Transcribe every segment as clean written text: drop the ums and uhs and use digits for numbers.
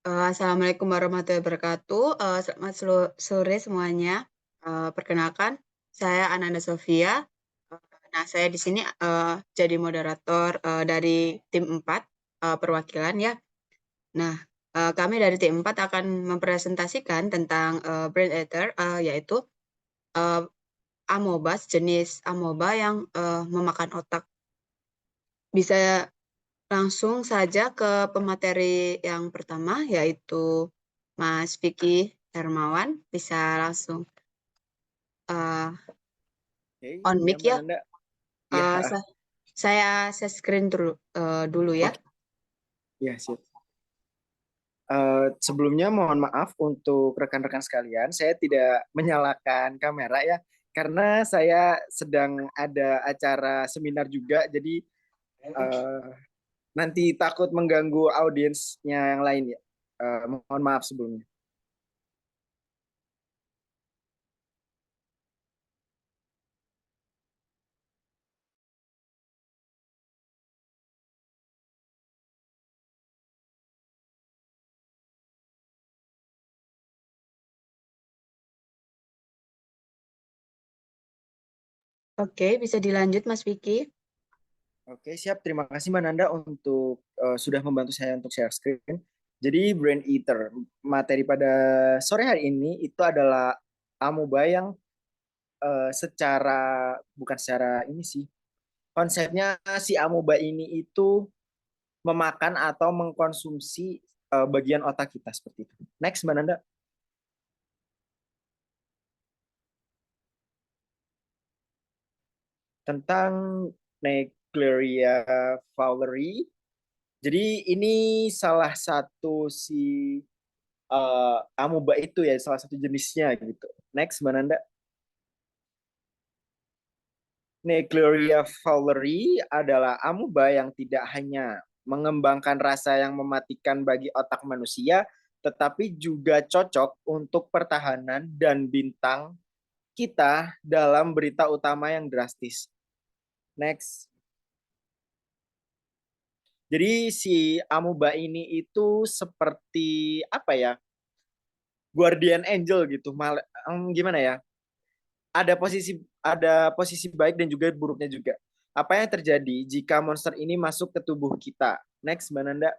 Assalamualaikum warahmatullahi wabarakatuh. Selamat sore semuanya. Perkenalkan, saya Ananda Sofia. Nah, saya di sini jadi moderator dari tim 4 perwakilan ya. Nah, kami dari tim 4 akan mempresentasikan tentang Brain Eater, yaitu uh, amoeba, jenis amoeba yang memakan otak. Bisa langsung saja ke pemateri yang pertama, yaitu Mas Vicky Hermawan. Bisa langsung uh, Oke, on ya mic Mbak ya. Nanda. Ya, Uh, sa- saya screen dulu ya. oke. Ya, siap. Sebelumnya mohon maaf untuk rekan-rekan sekalian, saya tidak menyalakan kamera ya, karena saya sedang ada acara seminar juga, jadi eh, nanti takut mengganggu audiensnya yang lain ya. Mohon maaf sebelumnya. Oke, bisa dilanjut Mas Vicky. Oke, siap. Terima kasih Mbak Nanda untuk sudah membantu saya untuk share screen. Jadi Brain Eater, materi pada sore hari ini itu adalah amoeba yang secara bukan secara ini sih, konsepnya si amoeba ini itu memakan atau mengkonsumsi bagian otak kita seperti itu. Next Mbak Nanda. Tentang Naegleria fowleri. Jadi ini salah satu si amoeba itu ya, salah satu jenisnya gitu. Next Mbak Nanda. Naegleria fowleri adalah amoeba yang tidak hanya mengembangkan rasa yang mematikan bagi otak manusia, tetapi juga cocok untuk pertahanan dan bintang kita dalam berita utama yang drastis. Next. Jadi si amoeba ini itu seperti apa ya? Guardian angel gitu. Gimana ya? Ada posisi baik dan juga buruknya juga. Apa yang terjadi jika monster ini masuk ke tubuh kita? Next, Mbak Nanda.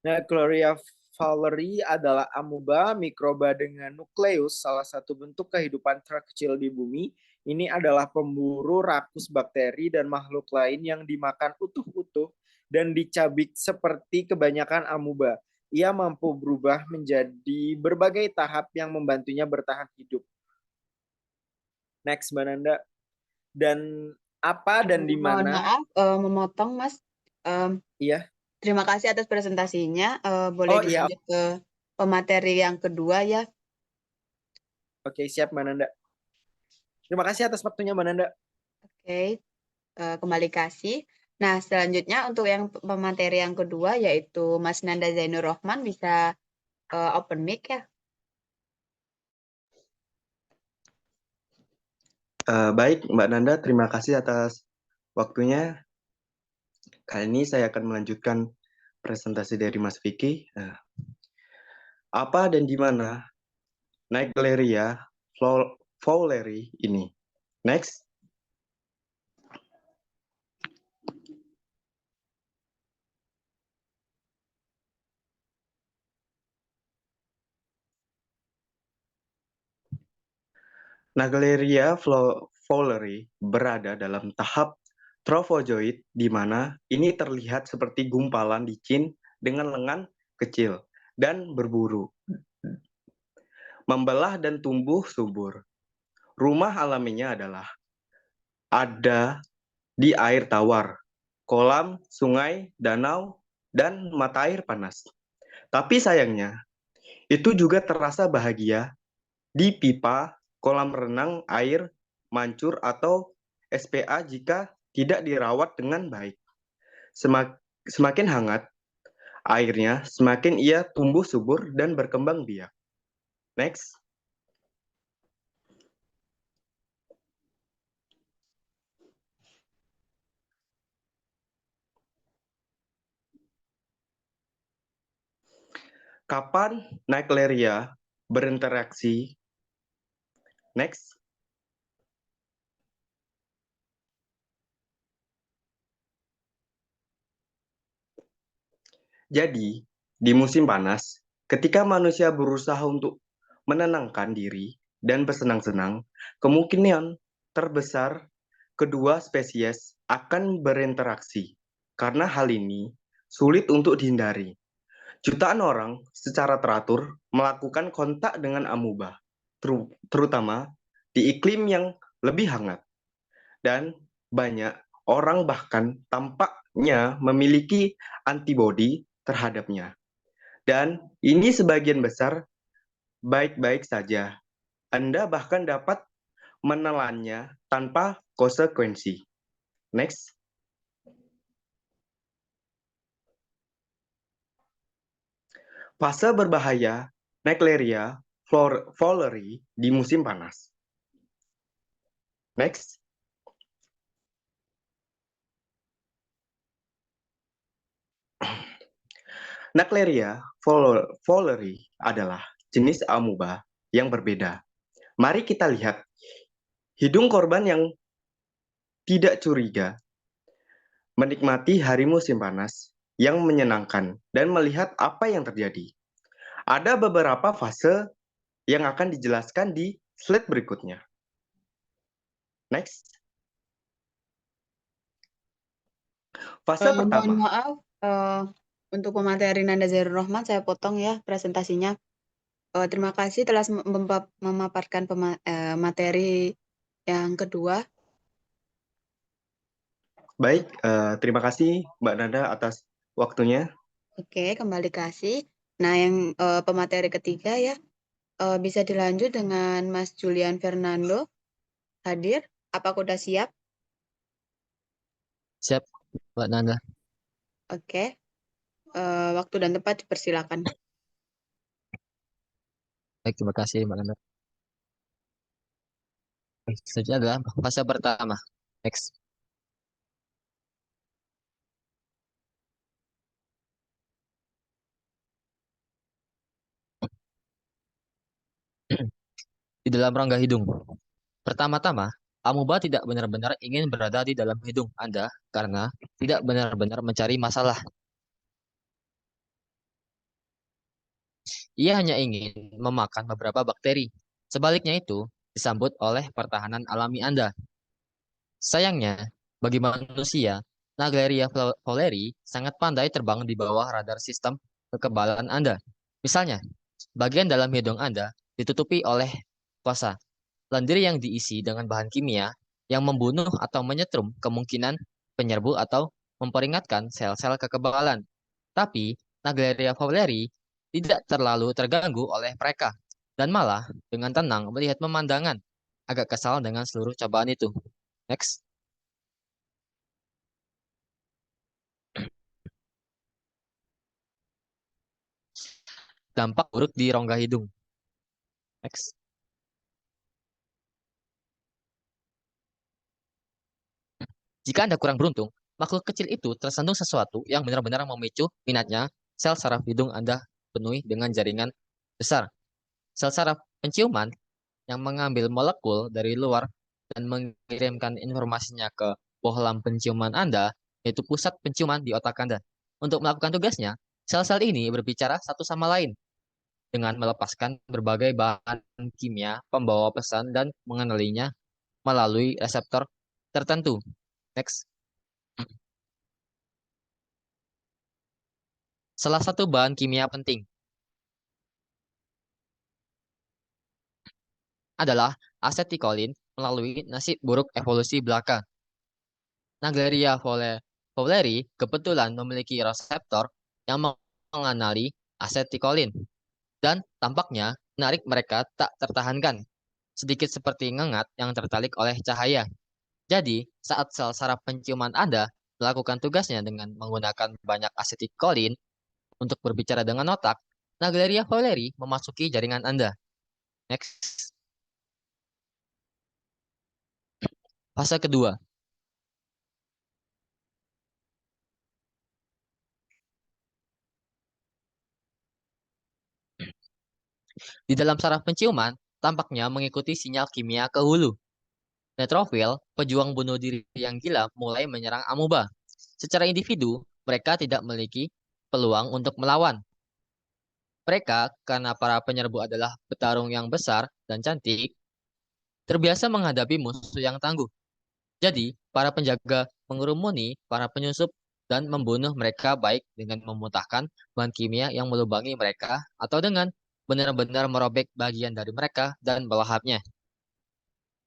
Nah, Chloria fowleri adalah amoeba mikroba dengan nukleus, salah satu bentuk kehidupan terkecil di bumi. Ini adalah pemburu rakus bakteri dan makhluk lain yang dimakan utuh-utuh dan dicabik seperti kebanyakan amoeba. Ia mampu berubah menjadi berbagai tahap yang membantunya bertahan hidup. Next, Mbak Nanda. Dan apa dan di Mohon mana? maaf memotong Mas. Em, Iya. Terima kasih atas presentasinya. Boleh Oh iya. dilanjut ke pemateri yang kedua ya. Oke, siap Mbak Nanda. Terima kasih atas waktunya Mbak Nanda. Oke, kembali kasih. Nah, selanjutnya untuk yang pemateri yang kedua yaitu Mas Nanda Zainur Rohman, bisa open mic ya. Baik, Mbak Nanda, terima kasih atas waktunya. Kali ini saya akan melanjutkan presentasi dari Mas Vicky. Apa dan di mana Naegleria fowleri ini? Next. Naegleria fowleri berada dalam tahap trophozoid, di mana ini terlihat seperti gumpalan licin dengan lengan kecil dan berburu, membelah dan tumbuh subur. Rumah alaminya adalah ada di air tawar, kolam, sungai, danau, dan mata air panas. Tapi sayangnya, itu juga terasa bahagia di pipa, kolam renang, air mancur, atau SPA jika tidak dirawat dengan baik. Semakin hangat airnya, semakin ia tumbuh subur dan berkembang biak. Next. Kapan Naegleria berinteraksi? Next. Jadi, di musim panas, ketika manusia berusaha untuk menenangkan diri dan bersenang-senang, kemungkinan terbesar kedua spesies akan berinteraksi. Karena hal ini sulit untuk dihindari. Jutaan orang secara teratur melakukan kontak dengan amuba, terutama di iklim yang lebih hangat. Dan banyak orang bahkan tampaknya memiliki antibodi terhadapnya. Dan ini sebagian besar baik-baik saja. Anda bahkan dapat menelannya tanpa konsekuensi. Next. Fase berbahaya Naegleria fowleri di musim panas. Next. Naegleria fowleri adalah jenis amuba yang berbeda. Mari kita lihat hidung korban yang tidak curiga menikmati hari musim panas yang menyenangkan dan melihat apa yang terjadi. Ada beberapa fase yang akan dijelaskan di slide berikutnya. Next. Fase Mohon pertama. maaf, untuk pemateri Nanda Zainur Rohman saya potong ya presentasinya. Terima kasih telah memaparkan materi yang kedua. Baik, terima kasih Mbak Nanda atas waktunya. Oke, kembali kasih. Nah, yang pemateri ketiga ya, bisa dilanjut dengan Mas Julian Fernando hadir. Apakah sudah siap? Siap, Mbak Nanda. Oke, waktu dan tempat dipersilakan. Baik, terima kasih, Mbak Nanda. Selanjutnya adalah fase pertama. Next. Di dalam rongga hidung. Pertama-tama, amuba tidak benar-benar ingin berada di dalam hidung Anda karena tidak benar-benar mencari masalah. Ia hanya ingin memakan beberapa bakteri. Sebaliknya itu disambut oleh pertahanan alami Anda. Sayangnya, bagi manusia, Naegleria fowleri sangat pandai terbang di bawah radar sistem kekebalan Anda. Misalnya, bagian dalam hidung Anda ditutupi oleh fossa, lendir yang diisi dengan bahan kimia yang membunuh atau menyetrum kemungkinan penyerbu atau memperingatkan sel-sel kekebalan. Tapi, Naegleria fowleri tidak terlalu terganggu oleh mereka, dan malah dengan tenang melihat pemandangan. Agak kesal dengan seluruh cobaan itu. Next. Dampak buruk di rongga hidung. Next. Jika Anda kurang beruntung, makhluk kecil itu tersandung sesuatu yang benar-benar memicu minatnya, sel saraf hidung Anda penuhi dengan jaringan besar. Sel saraf penciuman yang mengambil molekul dari luar dan mengirimkan informasinya ke bohlam penciuman Anda, yaitu pusat penciuman di otak Anda. Untuk melakukan tugasnya, sel-sel ini berbicara satu sama lain dengan melepaskan berbagai bahan kimia pembawa pesan dan mengenalinya melalui reseptor tertentu. Next. Salah satu bahan kimia penting adalah asetikolin melalui nasib buruk evolusi belaka. Naegleria fowleri kebetulan memiliki reseptor yang mengenali asetikolin dan tampaknya menarik mereka tak tertahankan, sedikit seperti ngengat yang tertarik oleh cahaya. Jadi, saat sel saraf penciuman Anda melakukan tugasnya dengan menggunakan banyak asetikolin untuk berbicara dengan otak, Naegleria fowleri memasuki jaringan Anda. Next. Fase kedua. Di dalam saraf penciuman, tampaknya mengikuti sinyal kimia ke hulu. Neutrofil, pejuang bunuh diri yang gila, mulai menyerang amoeba. Secara individu, mereka tidak memiliki peluang untuk melawan. Mereka, karena para penyerbu adalah petarung yang besar dan cantik, terbiasa menghadapi musuh yang tangguh. Jadi, para penjaga mengerumuni para penyusup dan membunuh mereka baik dengan memuntahkan bahan kimia yang melubangi mereka atau dengan benar-benar merobek bagian dari mereka dan melahapnya.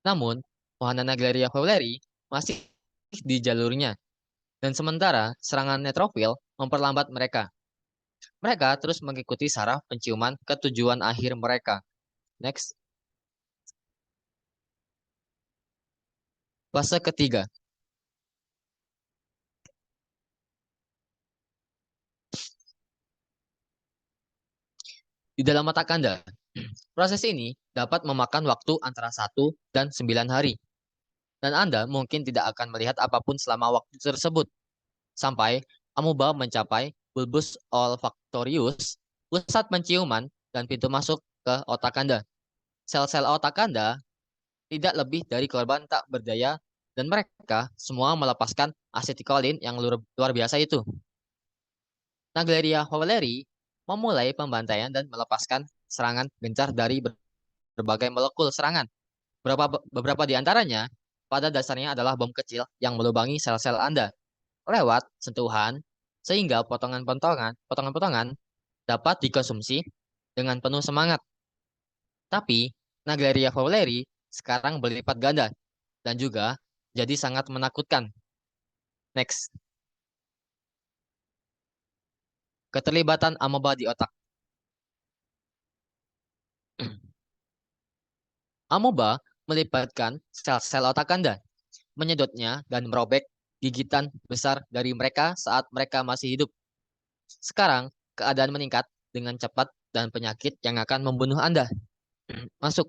Namun, wahana Naegleria fowleri masih di jalurnya, dan sementara serangan neutrofil memperlambat mereka. Mereka terus mengikuti saraf penciuman ke tujuan akhir mereka. Next, fase ketiga. Di dalam mata Anda, proses ini dapat memakan waktu antara 1 dan 9 hari. Dan Anda mungkin tidak akan melihat apapun selama waktu tersebut. Sampai amoeba mencapai bulbus olfactorius, pusat penciuman dan pintu masuk ke otak Anda. Sel-sel otak Anda tidak lebih dari korban tak berdaya dan mereka semua melepaskan asetilkolin yang luar biasa itu. Naegleria fowleri memulai pembantaian dan melepaskan serangan gencar dari berbagai molekul serangan. Beberapa di antaranya pada dasarnya adalah bom kecil yang melubangi sel-sel Anda lewat sentuhan sehingga potongan-potongan dapat dikonsumsi dengan penuh semangat. Tapi Naegleria fowleri sekarang berlipat ganda dan juga jadi sangat menakutkan. Next, keterlibatan amoeba di otak. Amoeba melibatkan sel-sel otak Anda, menyedotnya dan merobek gigitan besar dari mereka saat mereka masih hidup. Sekarang, keadaan meningkat dengan cepat dan penyakit yang akan membunuh Anda. Masuk,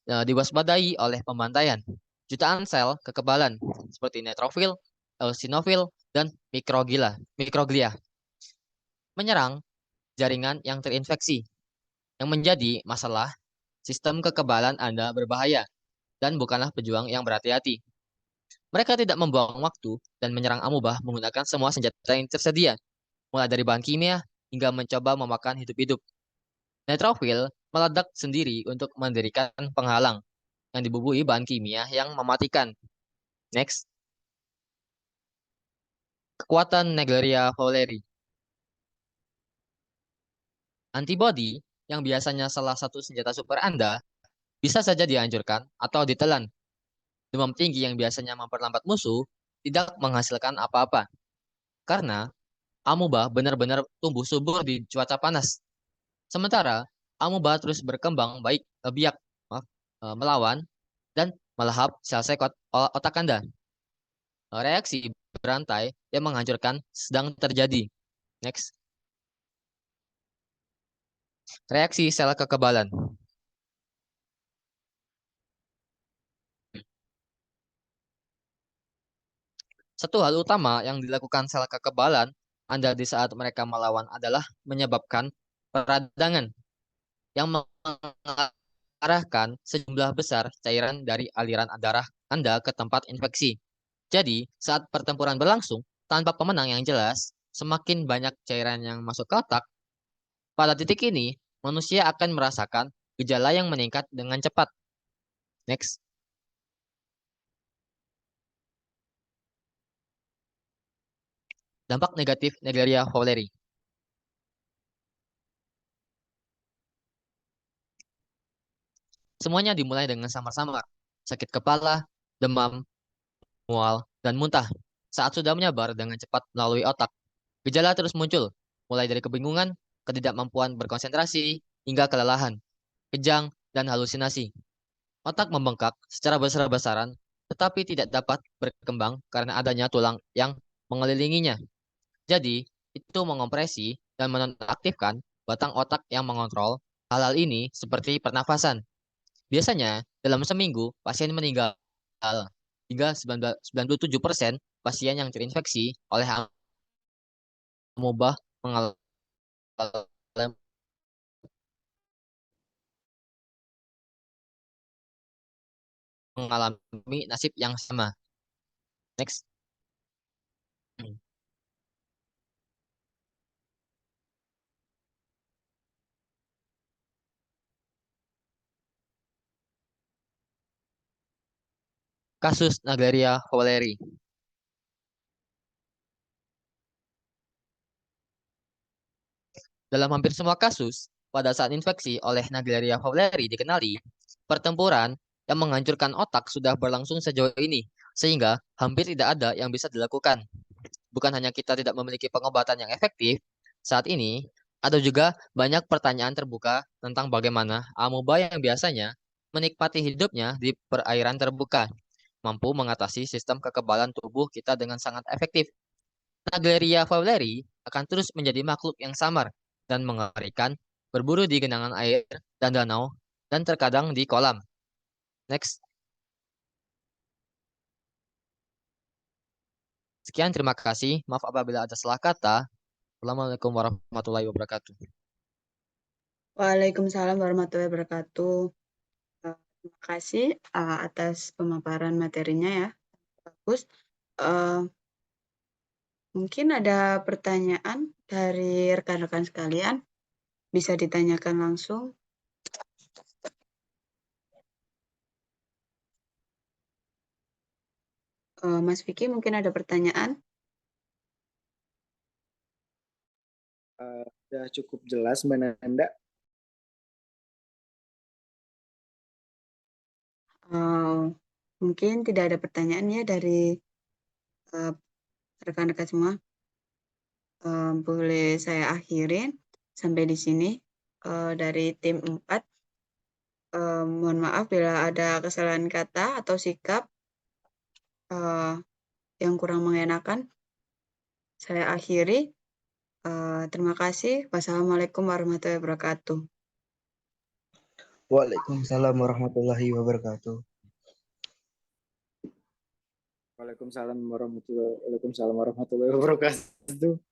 diwaspadai oleh pembantaian. Jutaan sel kekebalan seperti neutrofil, eosinofil, dan mikroglia menyerang jaringan yang terinfeksi. Yang menjadi masalah, sistem kekebalan Anda berbahaya dan bukanlah pejuang yang berhati-hati. Mereka tidak membuang waktu dan menyerang amoeba menggunakan semua senjata yang tersedia, mulai dari bahan kimia hingga mencoba memakan hidup-hidup. Neutrofil meledak sendiri untuk mendirikan penghalang yang dibubuhi bahan kimia yang mematikan. Next, kekuatan Naegleria fowleri. Antibodi yang biasanya salah satu senjata super Anda bisa saja dihancurkan atau ditelan. Demam tinggi yang biasanya memperlambat musuh tidak menghasilkan apa-apa karena amoeba benar-benar tumbuh subur di cuaca panas. Sementara amoeba terus berkembang biak, melawan dan melahap sel-sel otak Anda. Reaksi berantai yang menghancurkan sedang terjadi. Next, reaksi sel kekebalan. Satu hal utama yang dilakukan sel kekebalan Anda di saat mereka melawan adalah menyebabkan peradangan yang mengarahkan sejumlah besar cairan dari aliran darah Anda ke tempat infeksi. Jadi, saat pertempuran berlangsung, tanpa pemenang yang jelas, semakin banyak cairan yang masuk ke otak. Pada titik ini, manusia akan merasakan gejala yang meningkat dengan cepat. Next, dampak negatif Naegleria fowleri. Semuanya dimulai dengan samar-samar, sakit kepala, demam, mual, dan muntah. Saat sudah menyebar dengan cepat melalui otak, gejala terus muncul, mulai dari kebingungan, ketidakmampuan berkonsentrasi, hingga kelelahan, kejang, dan halusinasi. Otak membengkak secara besar-besaran, tetapi tidak dapat berkembang karena adanya tulang yang mengelilinginya. Jadi, itu mengompresi dan menonaktifkan batang otak yang mengontrol hal-hal ini seperti pernafasan. Biasanya, dalam seminggu, pasien meninggal. Hingga 97% pasien yang terinfeksi oleh amoeba mengalami mengalami nasib yang sama. Next. Kasus Naegleria fowleri. Dalam hampir semua kasus, pada saat infeksi oleh Naegleria fowleri dikenali, pertempuran yang menghancurkan otak sudah berlangsung sejauh ini, sehingga hampir tidak ada yang bisa dilakukan. Bukan hanya kita tidak memiliki pengobatan yang efektif, saat ini ada juga banyak pertanyaan terbuka tentang bagaimana amoeba yang biasanya menikmati hidupnya di perairan terbuka, mampu mengatasi sistem kekebalan tubuh kita dengan sangat efektif. Naegleria fowleri akan terus menjadi makhluk yang samar dan mengerikan, berburu di genangan air dan danau, dan terkadang di kolam. Next. Sekian, terima kasih. Maaf apabila ada salah kata. Assalamualaikum warahmatullahi wabarakatuh. Waalaikumsalam warahmatullahi wabarakatuh. Terima kasih atas pemaparan materinya ya. Bagus. Mungkin ada pertanyaan dari rekan-rekan sekalian. Bisa ditanyakan langsung. Mas Vicky mungkin ada pertanyaan? Sudah cukup jelas Mbak Nanda. Mungkin tidak ada pertanyaan ya dari rekan-rekan semua. Boleh saya akhirin sampai di sini dari tim 4. Mohon maaf bila ada kesalahan kata atau sikap yang kurang mengenakan. Saya akhiri. Terima kasih. Wassalamualaikum warahmatullahi wabarakatuh. Waalaikumsalam warahmatullahi wabarakatuh. Waalaikumsalam warahmatullahi wabarakatuh.